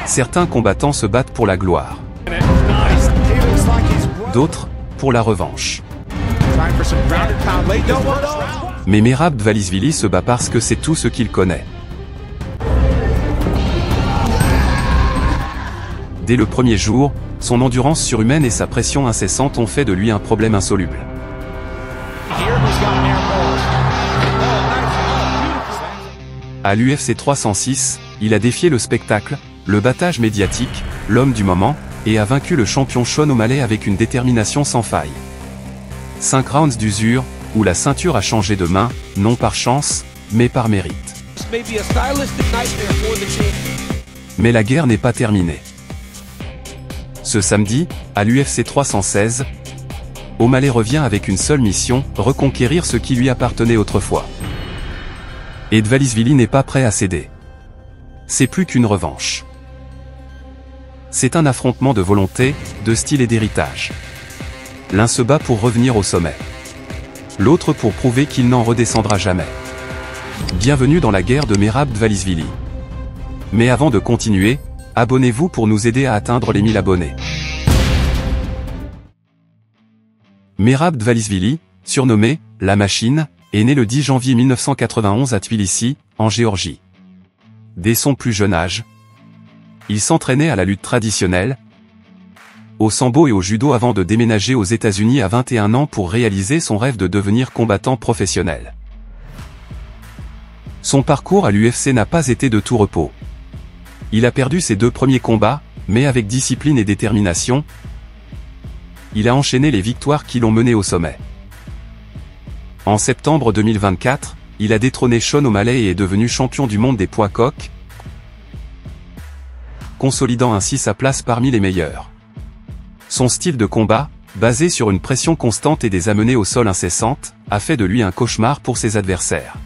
Certains combattants se battent pour la gloire. D'autres, pour la revanche. Mais Merab Dvalishvili se bat parce que c'est tout ce qu'il connaît. Dès le premier jour, son endurance surhumaine et sa pression incessante ont fait de lui un problème insoluble. À l'UFC 306, il a défié le spectacle, le battage médiatique, l'homme du moment, et a vaincu le champion Sean O'Malley avec une détermination sans faille. 5 rounds d'usure, où la ceinture a changé de main, non par chance, mais par mérite. Mais la guerre n'est pas terminée. Ce samedi, à l'UFC 316, O'Malley revient avec une seule mission, reconquérir ce qui lui appartenait autrefois. Et Dvalishvili n'est pas prêt à céder. C'est plus qu'une revanche. C'est un affrontement de volonté, de style et d'héritage. L'un se bat pour revenir au sommet. L'autre pour prouver qu'il n'en redescendra jamais. Bienvenue dans la guerre de Merab Dvalishvili. Mais avant de continuer, abonnez-vous pour nous aider à atteindre les 1000 abonnés. Merab Dvalishvili, surnommé « La Machine », est né le 10 janvier 1991 à Tbilissi, en Géorgie. Dès son plus jeune âge, il s'entraînait à la lutte traditionnelle, au sambo et au judo avant de déménager aux États-Unis à 21 ans pour réaliser son rêve de devenir combattant professionnel. Son parcours à l'UFC n'a pas été de tout repos. Il a perdu ses 2 premiers combats, mais avec discipline et détermination, il a enchaîné les victoires qui l'ont mené au sommet. En septembre 2024, il a détrôné Sean O'Malley et est devenu champion du monde des poids coqs, consolidant ainsi sa place parmi les meilleurs. Son style de combat, basé sur une pression constante et des amenées au sol incessantes, a fait de lui un cauchemar pour ses adversaires.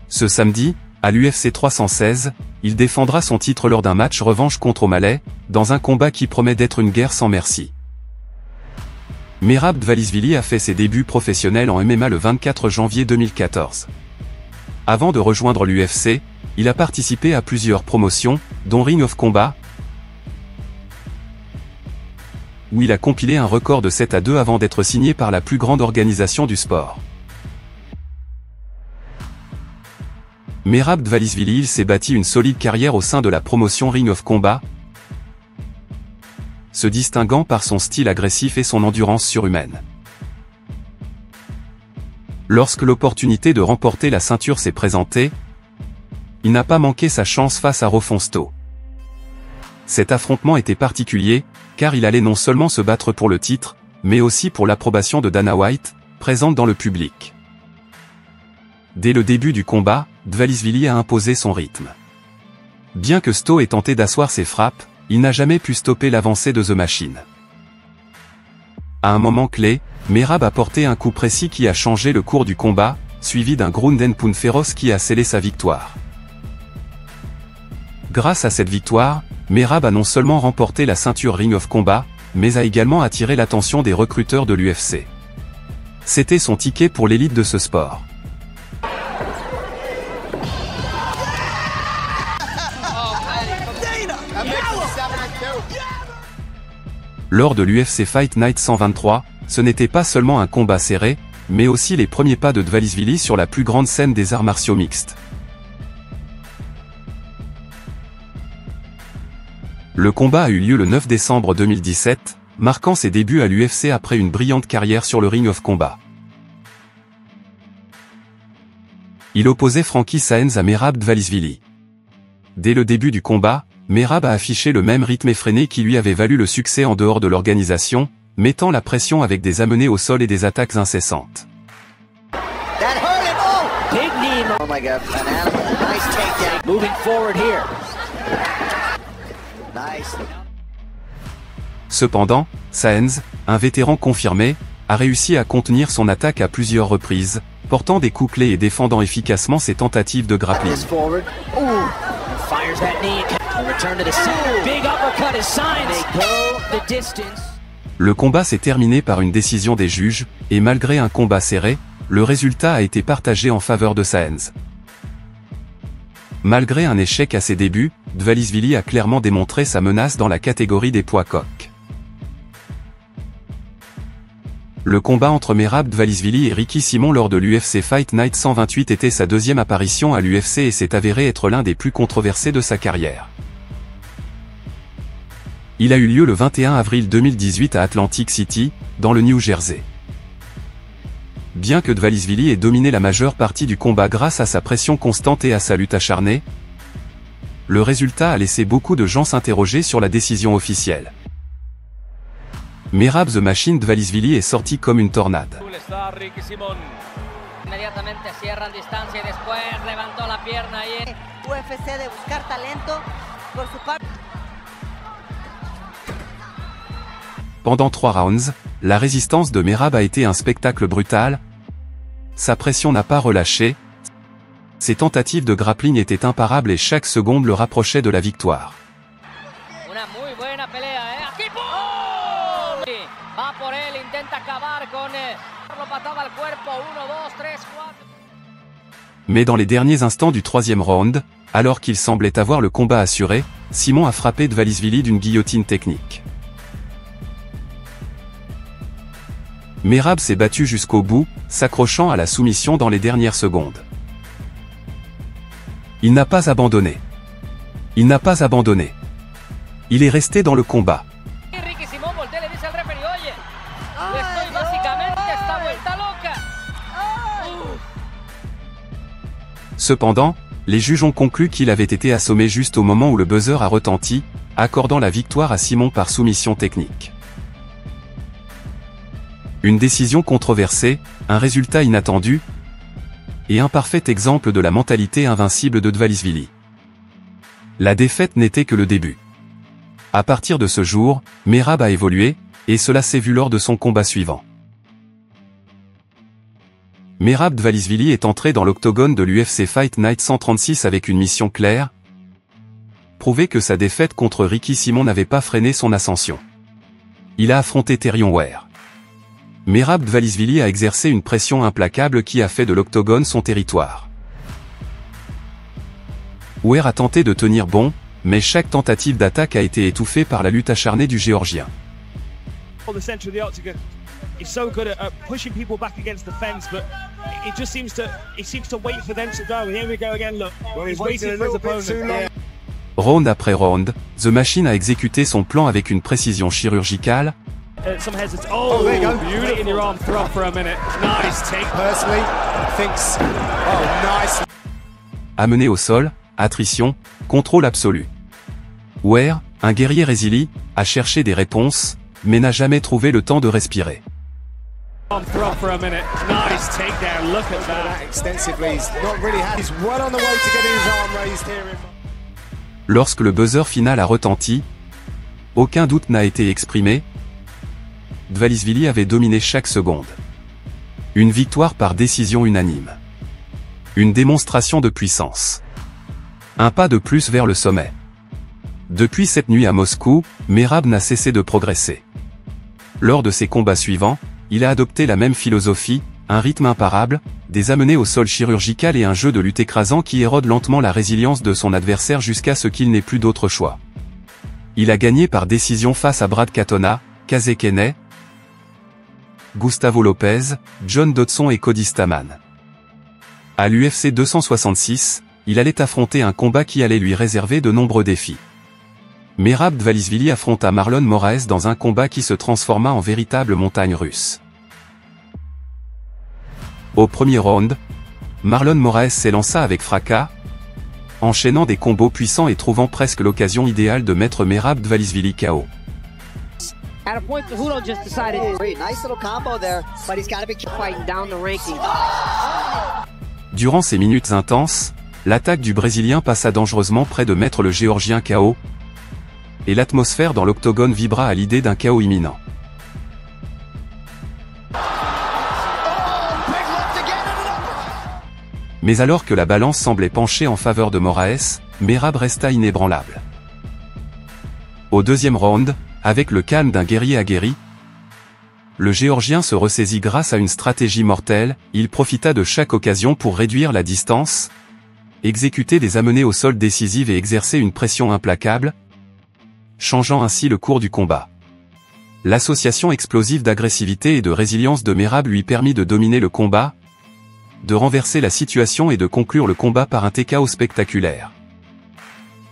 Ce samedi, à l'UFC 316, il défendra son titre lors d'un match revanche contre O'Malley, dans un combat qui promet d'être une guerre sans merci. Merab Dvalishvili a fait ses débuts professionnels en MMA le 24 janvier 2014. Avant de rejoindre l'UFC, il a participé à plusieurs promotions, dont Ring of Combat, où il a compilé un record de 7-2 avant d'être signé par la plus grande organisation du sport. Merab Dvalishvili s'est bâti une solide carrière au sein de la promotion Ring of Combat, se distinguant par son style agressif et son endurance surhumaine. Lorsque l'opportunité de remporter la ceinture s'est présentée, il n'a pas manqué sa chance face à Rofonsto. Cet affrontement était particulier, car il allait non seulement se battre pour le titre, mais aussi pour l'approbation de Dana White, présente dans le public. Dès le début du combat, Dvalishvili a imposé son rythme. Bien que Sto ait tenté d'asseoir ses frappes, il n'a jamais pu stopper l'avancée de The Machine. À un moment clé, Merab a porté un coup précis qui a changé le cours du combat, suivi d'un ground and pound féroce qui a scellé sa victoire. Grâce à cette victoire, Merab a non seulement remporté la ceinture Ring of Combat, mais a également attiré l'attention des recruteurs de l'UFC. C'était son ticket pour l'élite de ce sport. Lors de l'UFC Fight Night 123, ce n'était pas seulement un combat serré, mais aussi les premiers pas de Dvalishvili sur la plus grande scène des arts martiaux mixtes. Le combat a eu lieu le 9 décembre 2017, marquant ses débuts à l'UFC après une brillante carrière sur le Ring of Combat. Il opposait Frankie Saenz à Merab Dvalishvili. Dès le début du combat, Merab a affiché le même rythme effréné qui lui avait valu le succès en dehors de l'organisation, mettant la pression avec des amenées au sol et des attaques incessantes. Cependant, Saenz, un vétéran confirmé, a réussi à contenir son attaque à plusieurs reprises, portant des coups clés et défendant efficacement ses tentatives de grappling. Le combat s'est terminé par une décision des juges, et malgré un combat serré, le résultat a été partagé en faveur de Saenz. Malgré un échec à ses débuts, Dvalishvili a clairement démontré sa menace dans la catégorie des poids coqs. Le combat entre Merab Dvalishvili et Ricky Simon lors de l'UFC Fight Night 128 était sa deuxième apparition à l'UFC et s'est avéré être l'un des plus controversés de sa carrière. Il a eu lieu le 21 avril 2018 à Atlantic City, dans le New Jersey. Bien que Dvalishvili ait dominé la majeure partie du combat grâce à sa pression constante et à sa lutte acharnée, le résultat a laissé beaucoup de gens s'interroger sur la décision officielle. Merab the Machine Dvalishvili est sorti comme une tornade. Pendant 3 rounds, la résistance de Merab a été un spectacle brutal. Sa pression n'a pas relâché. Ses tentatives de grappling étaient imparables et chaque seconde le rapprochait de la victoire. Mais dans les derniers instants du 3e round, alors qu'il semblait avoir le combat assuré, Simon a frappé Dvalishvili d'une guillotine technique. Merab s'est battu jusqu'au bout, s'accrochant à la soumission dans les dernières secondes. Il n'a pas abandonné. Il n'a pas abandonné. Il est resté dans le combat. Cependant, les juges ont conclu qu'il avait été assommé juste au moment où le buzzer a retenti, accordant la victoire à Simon par soumission technique. Une décision controversée, un résultat inattendu, et un parfait exemple de la mentalité invincible de Dvalishvili. La défaite n'était que le début. À partir de ce jour, Merab a évolué, et cela s'est vu lors de son combat suivant. Merab Dvalishvili est entré dans l'octogone de l'UFC Fight Night 136 avec une mission claire, prouver que sa défaite contre Ricky Simon n'avait pas freiné son ascension. Il a affronté Terrion Ware. Merab Dvalishvili a exercé une pression implacable qui a fait de l'octogone son territoire. Ware a tenté de tenir bon, mais chaque tentative d'attaque a été étouffée par la lutte acharnée du Géorgien. He's so good at pushing people back against the fence, but it just seems to wait for them to go. And here we go again, look. Well, he's waiting for his opponent. Round après round, The Machine a exécuté son plan avec une précision chirurgicale. Some hesitation. Oh, there you go. Beautiful. In your arm throb for a minute. Nice take. Personally, thinks. Oh, nice. Amené au sol, attrition, contrôle absolu. Ware, un guerrier résilient, a cherché des réponses, mais n'a jamais trouvé le temps de respirer. Lorsque le buzzer final a retenti, aucun doute n'a été exprimé. Dvalishvili avait dominé chaque seconde. Une victoire par décision unanime. Une démonstration de puissance. Un pas de plus vers le sommet. Depuis cette nuit à Moscou, Merab n'a cessé de progresser. Lors de ses combats suivants, il a adopté la même philosophie, un rythme imparable, des amenées au sol chirurgical et un jeu de lutte écrasant qui érode lentement la résilience de son adversaire jusqu'à ce qu'il n'ait plus d'autre choix. Il a gagné par décision face à Brad Katona, Casey Kenney, Gustavo Lopez, John Dodson et Cody Stamann. À l'UFC 266, il allait affronter un combat qui allait lui réserver de nombreux défis. Merab Dvalishvili affronta Marlon Moraes dans un combat qui se transforma en véritable montagne russe. Au premier round, Marlon Moraes s'élança avec fracas, enchaînant des combos puissants et trouvant presque l'occasion idéale de mettre Merab Dvalishvili KO. Durant ces minutes intenses, l'attaque du Brésilien passa dangereusement près de mettre le Géorgien KO, et l'atmosphère dans l'octogone vibra à l'idée d'un chaos imminent. Mais alors que la balance semblait pencher en faveur de Moraes, Merab resta inébranlable. Au deuxième round, avec le calme d'un guerrier aguerri, le Géorgien se ressaisit grâce à une stratégie mortelle, il profita de chaque occasion pour réduire la distance, exécuter des amenées au sol décisives et exercer une pression implacable, changeant ainsi le cours du combat. L'association explosive d'agressivité et de résilience de Merab lui permit de dominer le combat, de renverser la situation et de conclure le combat par un TKO spectaculaire.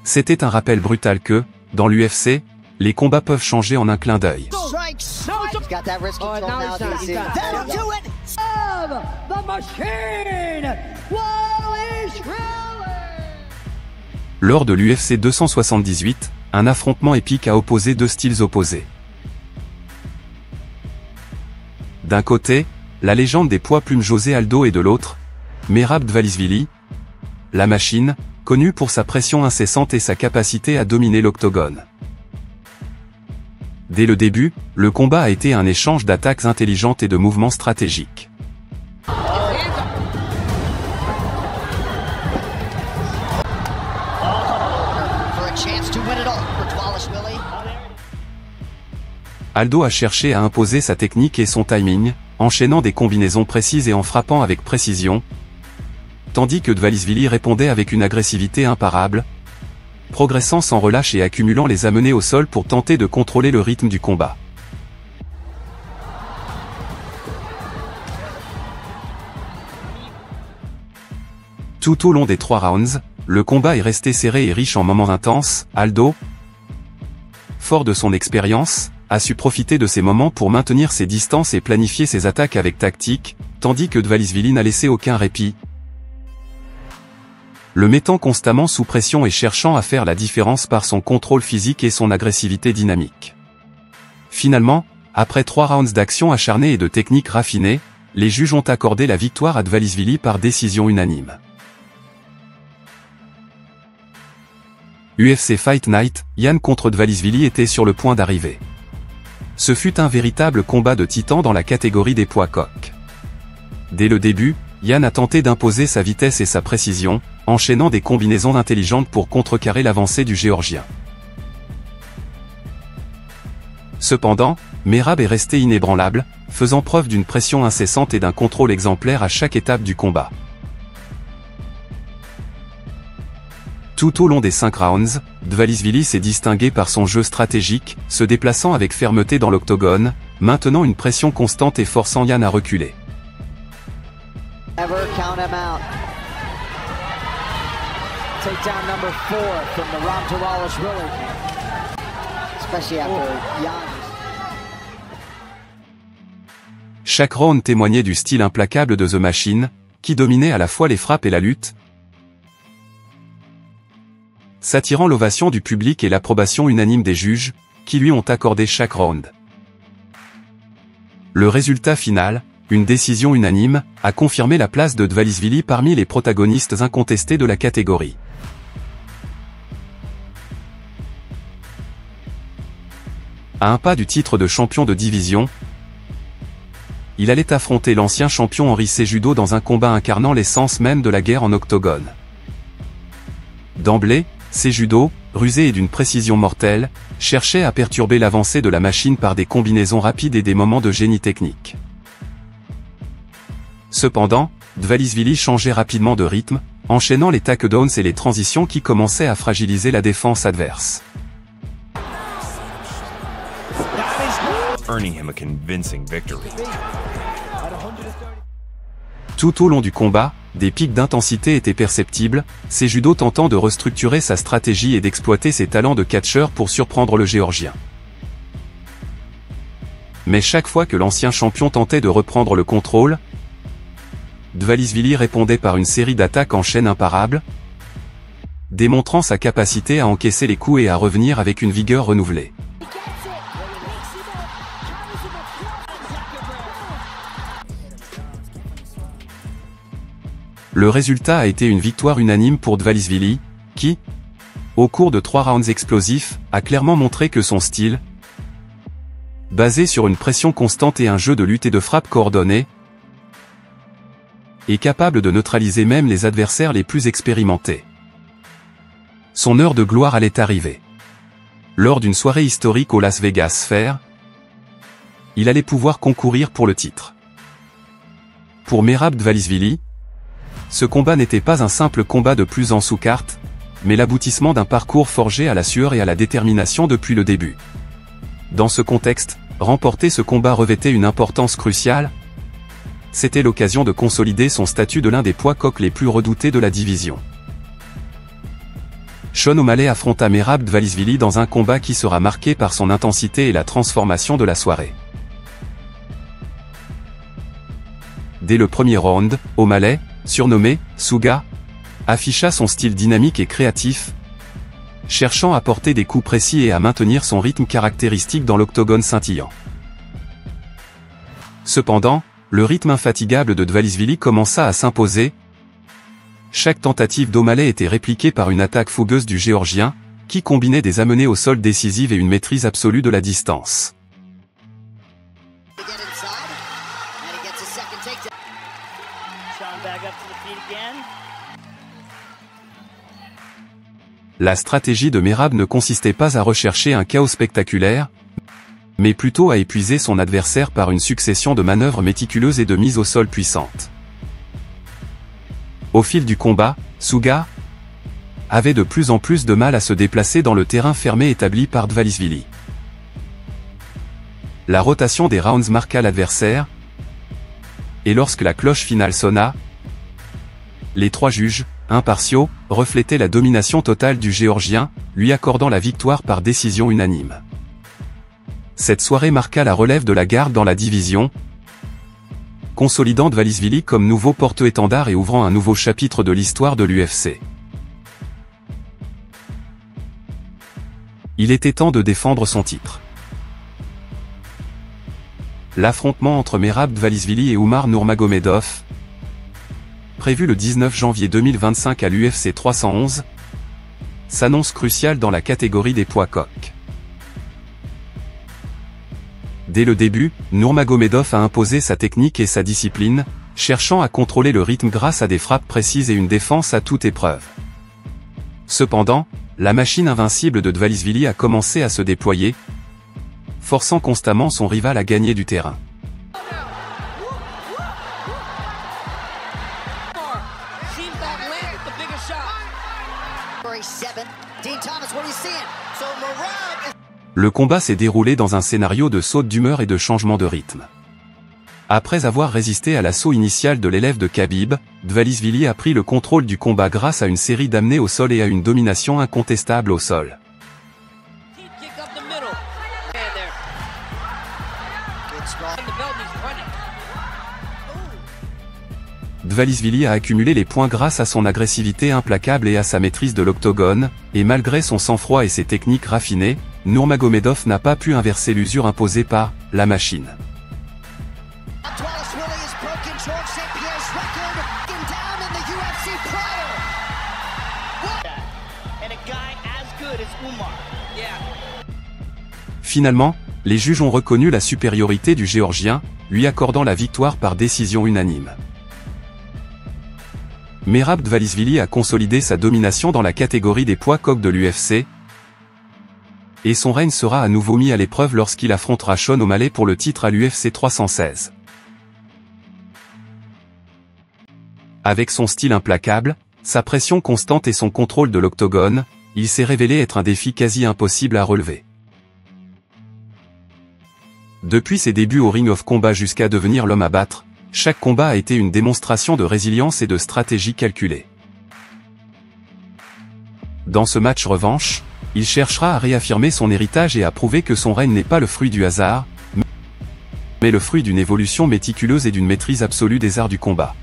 C'était un rappel brutal que, dans l'UFC, les combats peuvent changer en un clin d'œil. Lors de l'UFC 278, un affrontement épique a opposé deux styles opposés. D'un côté, la légende des poids plumes José Aldo et de l'autre, Merab Dvalishvili, la machine, connue pour sa pression incessante et sa capacité à dominer l'octogone. Dès le début, le combat a été un échange d'attaques intelligentes et de mouvements stratégiques. Aldo a cherché à imposer sa technique et son timing, enchaînant des combinaisons précises et en frappant avec précision, tandis que Dvalishvili répondait avec une agressivité imparable, progressant sans relâche et accumulant les amenées au sol pour tenter de contrôler le rythme du combat. Tout au long des 3 rounds, le combat est resté serré et riche en moments intenses. Aldo, fort de son expérience, a su profiter de ces moments pour maintenir ses distances et planifier ses attaques avec tactique, tandis que Dvalishvili n'a laissé aucun répit, le mettant constamment sous pression et cherchant à faire la différence par son contrôle physique et son agressivité dynamique. Finalement, après 3 rounds d'action acharnée et de techniques raffinées, les juges ont accordé la victoire à Dvalishvili par décision unanime. UFC Fight Night, Yan contre Dvalishvili était sur le point d'arriver. Ce fut un véritable combat de titans dans la catégorie des poids coqs. Dès le début, Yan a tenté d'imposer sa vitesse et sa précision, enchaînant des combinaisons intelligentes pour contrecarrer l'avancée du Géorgien. Cependant, Merab est resté inébranlable, faisant preuve d'une pression incessante et d'un contrôle exemplaire à chaque étape du combat. Tout au long des 5 rounds, Dvalishvili s'est distingué par son jeu stratégique, se déplaçant avec fermeté dans l'octogone, maintenant une pression constante et forçant Yan à reculer. Chaque round témoignait du style implacable de The Machine, qui dominait à la fois les frappes et la lutte, s'attirant l'ovation du public et l'approbation unanime des juges, qui lui ont accordé chaque round. Le résultat final, une décision unanime, a confirmé la place de Dvalishvili parmi les protagonistes incontestés de la catégorie. À un pas du titre de champion de division, il allait affronter l'ancien champion Henri Cejudo dans un combat incarnant l'essence même de la guerre en octogone. D'emblée, Cejudo, rusé et d'une précision mortelle, cherchait à perturber l'avancée de la machine par des combinaisons rapides et des moments de génie technique. Cependant, Dvalishvili changeait rapidement de rythme, enchaînant les takedowns et les transitions qui commençaient à fragiliser la défense adverse. Earning him a convincing victory. Tout au long du combat, des pics d'intensité étaient perceptibles, Cejudo tentant de restructurer sa stratégie et d'exploiter ses talents de catcheur pour surprendre le Géorgien. Mais chaque fois que l'ancien champion tentait de reprendre le contrôle, Dvalishvili répondait par une série d'attaques en chaîne imparables, démontrant sa capacité à encaisser les coups et à revenir avec une vigueur renouvelée. Le résultat a été une victoire unanime pour Dvalishvili, qui, au cours de 3 rounds explosifs, a clairement montré que son style, basé sur une pression constante et un jeu de lutte et de frappe coordonné, est capable de neutraliser même les adversaires les plus expérimentés. Son heure de gloire allait arriver. Lors d'une soirée historique au Las Vegas Sphere, il allait pouvoir concourir pour le titre. Pour Merab Dvalishvili, Ce combat n'était pas un simple combat de plus en sous-carte, mais l'aboutissement d'un parcours forgé à la sueur et à la détermination depuis le début. Dans ce contexte, remporter ce combat revêtait une importance cruciale. C'était l'occasion de consolider son statut de l'un des poids coqs les plus redoutés de la division. Sean O'Malley affronta Merab Dvalishvili dans un combat qui sera marqué par son intensité et la transformation de la soirée. Dès le premier round, O'Malley, surnommé « Suga », afficha son style dynamique et créatif, cherchant à porter des coups précis et à maintenir son rythme caractéristique dans l'octogone scintillant. Cependant, le rythme infatigable de Dvalishvili commença à s'imposer. Chaque tentative d'O'Malley était répliquée par une attaque fougueuse du Géorgien, qui combinait des amenées au sol décisives et une maîtrise absolue de la distance. La stratégie de Merab ne consistait pas à rechercher un chaos spectaculaire, mais plutôt à épuiser son adversaire par une succession de manœuvres méticuleuses et de mises au sol puissantes. Au fil du combat, Suga avait de plus en plus de mal à se déplacer dans le terrain fermé établi par Dvalishvili. La rotation des rounds marqua l'adversaire, et lorsque la cloche finale sonna, les trois juges, impartiaux, reflétaient la domination totale du Géorgien, lui accordant la victoire par décision unanime. Cette soirée marqua la relève de la garde dans la division, consolidant Dvalishvili comme nouveau porte-étendard et ouvrant un nouveau chapitre de l'histoire de l'UFC. Il était temps de défendre son titre. L'affrontement entre Merab Dvalishvili et Umar Nurmagomedov, prévu le 19 janvier 2025 à l'UFC 311, s'annonce crucial dans la catégorie des poids coqs. Dès le début, Nurmagomedov a imposé sa technique et sa discipline, cherchant à contrôler le rythme grâce à des frappes précises et une défense à toute épreuve. Cependant, la machine invincible de Dvalishvili a commencé à se déployer, forçant constamment son rival à gagner du terrain. Le combat s'est déroulé dans un scénario de saute d'humeur et de changement de rythme. Après avoir résisté à l'assaut initial de l'élève de Khabib, Dvalishvili a pris le contrôle du combat grâce à une série d'amenées au sol et à une domination incontestable au sol. Dvalishvili a accumulé les points grâce à son agressivité implacable et à sa maîtrise de l'octogone, et malgré son sang-froid et ses techniques raffinées, Nurmagomedov n'a pas pu inverser l'usure imposée par « la machine ». Finalement, les juges ont reconnu la supériorité du Géorgien, lui accordant la victoire par décision unanime. Merab Dvalishvili a consolidé sa domination dans la catégorie des poids coqs de l'UFC, et son règne sera à nouveau mis à l'épreuve lorsqu'il affrontera Sean O'Malley pour le titre à l'UFC 316. Avec son style implacable, sa pression constante et son contrôle de l'octogone, il s'est révélé être un défi quasi impossible à relever. Depuis ses débuts au Ring of Combat jusqu'à devenir l'homme à battre, chaque combat a été une démonstration de résilience et de stratégie calculée. Dans ce match revanche, il cherchera à réaffirmer son héritage et à prouver que son règne n'est pas le fruit du hasard, mais le fruit d'une évolution méticuleuse et d'une maîtrise absolue des arts du combat.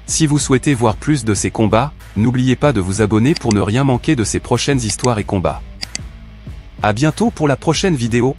Si vous souhaitez voir plus de ces combats, n'oubliez pas de vous abonner pour ne rien manquer de ces prochaines histoires et combats. À bientôt pour la prochaine vidéo.